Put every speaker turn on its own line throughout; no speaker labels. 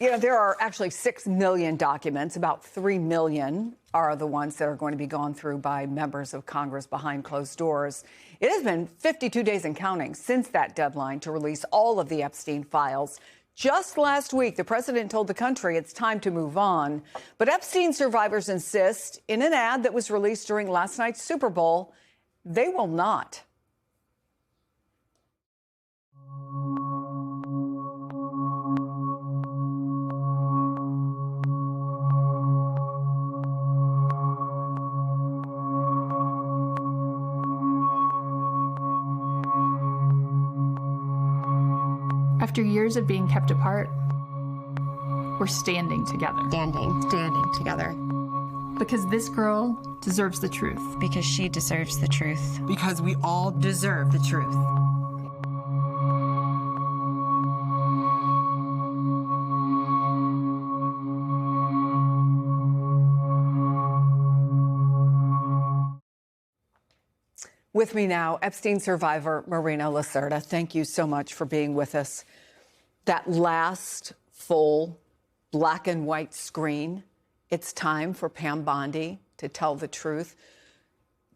You know, there are actually 6 million documents. About 3 million are the ones that are going to be gone through by members of Congress behind closed doors. It has been 52 days and counting since that deadline to release all of the Epstein files. Just last week, the president told the country it's time to move on. But Epstein survivors insist, in an ad that was released during last night's Super Bowl, they will not.
After years of being kept apart, we're standing together.
Standing together.
Because this girl deserves the truth.
Because she deserves the truth.
Because we all deserve the truth.
With me now, Epstein survivor Marina Lacerda. Thank you so much for being with us. That last full black and white screen, it's time for Pam Bondi to tell the truth.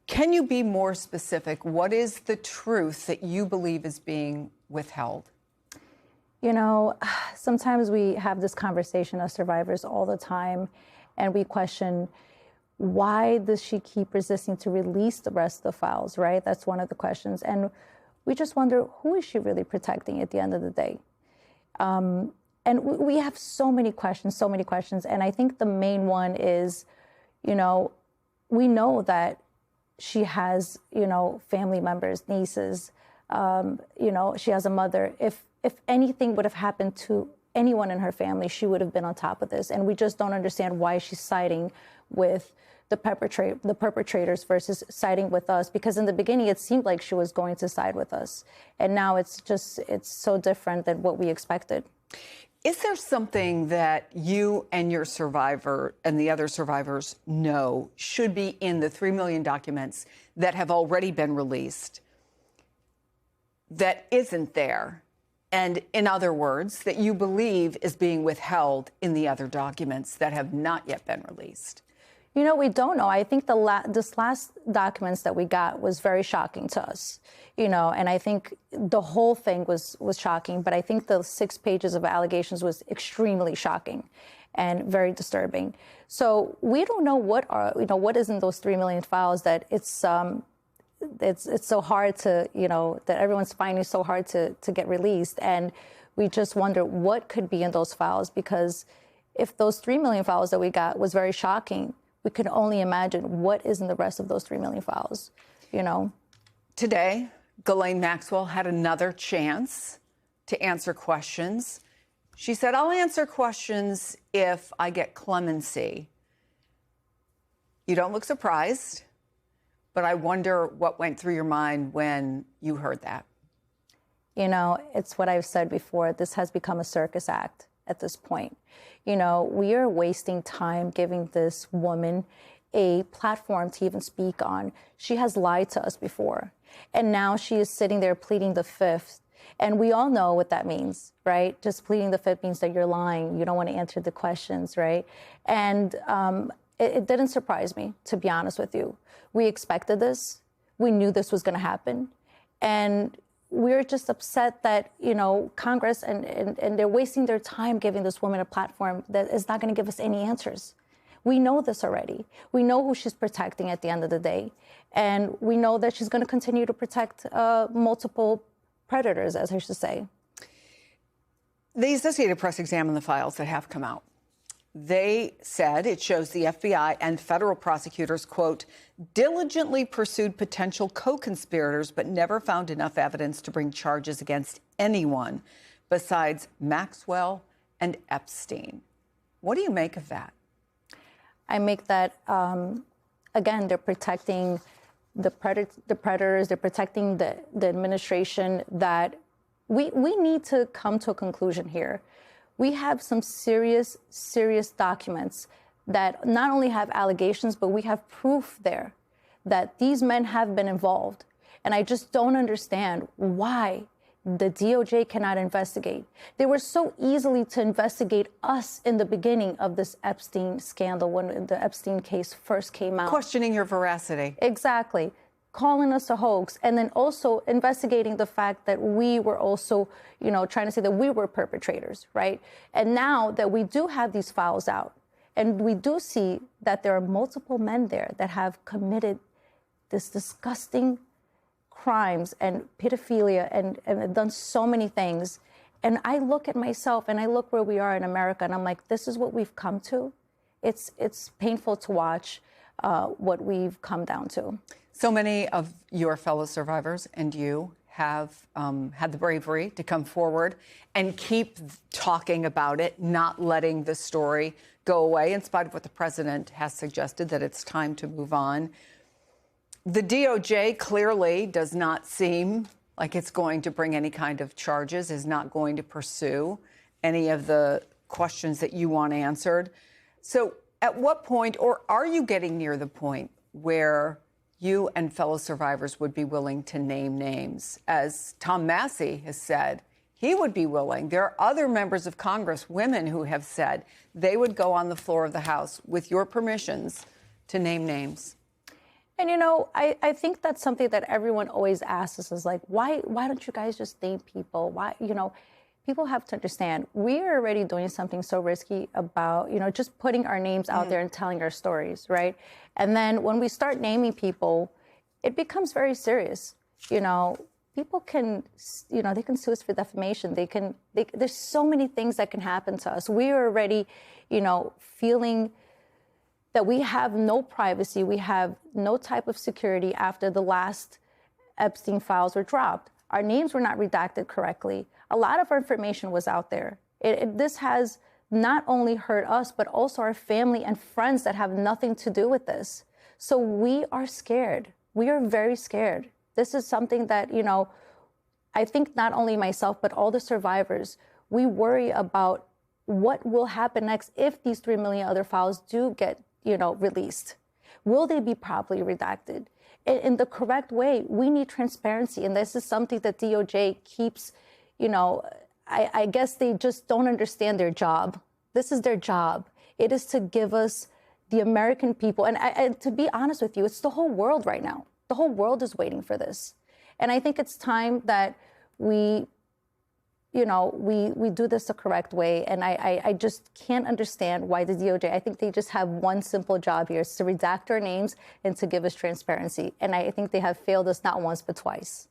Can you be more specific? What is the truth that you believe is being withheld?
You know, sometimes we have this conversation as survivors all the time, and we question, why does she keep resisting to release the rest of the files, right? That's one of the questions. And we just wonder, who is she really protecting at the end of the day? And we have so many questions. And I think the main one is, you know, we know that she has, you know, family members, nieces, you know, she has a mother. If anything would have happened to anyone in her family, she would have been on top of this. And we just don't understand why she's siding with the perpetrators versus siding with us, because in the beginning it seemed like she was going to side with us, and now it's so different than what we expected.
Is there something that you and your survivor and the other survivors know should be in the 3 million documents that have already been released that isn't there? And in other words, that you believe is being withheld in the other documents that have not yet been released?
You know, we don't know. I think this last documents that we got was very shocking to us, you know, and I think the whole thing was shocking. But I think the 6 pages of allegations was extremely shocking and very disturbing. So we don't know what is in those 3 million files that it's so hard to, you know, that everyone's finding so hard to get released. And we just wonder what could be in those files, because if those 3 million files that we got was very shocking, we can only imagine what is in the rest of those 3 million files, you know.
Today, Ghislaine Maxwell had another chance to answer questions. She said, I'll answer questions if I get clemency. You don't look surprised, but I wonder what went through your mind when you heard that.
You know, it's what I've said before. This has become a circus act at this point. You know, we are wasting time giving this woman a platform to even speak on. She has lied to us before, and now she is sitting there pleading the fifth. And we all know what that means, right? Just pleading the fifth means that you're lying. You don't want to answer the questions, right? And it didn't surprise me, to be honest with you. We expected this. We knew this was going to happen. And we're just upset that, you know, Congress and they're wasting their time giving this woman a platform that is not going to give us any answers. We know this already. We know who she's protecting at the end of the day. And we know that she's going to continue to protect multiple predators, as I should say.
The Associated Press examined the files that have come out. They said it shows the FBI and federal prosecutors, quote, diligently pursued potential co-conspirators, but never found enough evidence to bring charges against anyone besides Maxwell and Epstein. What do you make of that?
I make that, again, they're protecting the predators, they're protecting the administration, that we need to come to a conclusion here. We have some serious documents that not only have allegations, but we have proof there that these men have been involved. And I just don't understand why the DOJ cannot investigate. They were so easily to investigate us in the beginning of this Epstein scandal when the Epstein case first came out.
Questioning your veracity.
Exactly. Calling us a hoax, and then also investigating the fact that we were also, trying to say that we were perpetrators, right? And now that we do have these files out, and we do see that there are multiple men there that have committed this disgusting crimes and pedophilia and done so many things. And I look at myself and I look where we are in America and I'm like, this is what we've come to. It's painful to watch what we've come down to.
So many of your fellow survivors and you have had the bravery to come forward and keep talking about it, not letting the story go away, in spite of what the president has suggested, that it's time to move on. The DOJ clearly does not seem like it's going to bring any kind of charges, is not going to pursue any of the questions that you want answered. So at what point, or are you getting near the point where you and fellow survivors would be willing to name names? As Tom Massie has said, he would be willing. There are other members of Congress, women, who have said they would go on the floor of the House with your permissions to name names.
And, I think that's something that everyone always asks us is like, why don't you guys just name people? Why, people have to understand we are already doing something so risky about, just putting our names out there and telling our stories, right? And then when we start naming people, it becomes very serious. People can, they can sue us for defamation. There's so many things that can happen to us. We are already, feeling that we have no privacy, we have no type of security after the last Epstein files were dropped. Our names were not redacted correctly. A lot of our information was out there. This has not only hurt us, but also our family and friends that have nothing to do with this. So we are scared. We are very scared. This is something that, I think not only myself, but all the survivors, we worry about what will happen next if these 3 million other files do get released. Will they be properly redacted? In the correct way, we need transparency. And this is something that DOJ keeps, I guess they just don't understand their job. This is their job. It is to give us the American people. And to be honest with you, it's the whole world right now. The whole world is waiting for this. And I think it's time that we do this the correct way. And I just can't understand why the DOJ, I think they just have one simple job here, is to redact our names and to give us transparency. And I think they have failed us not once, but twice.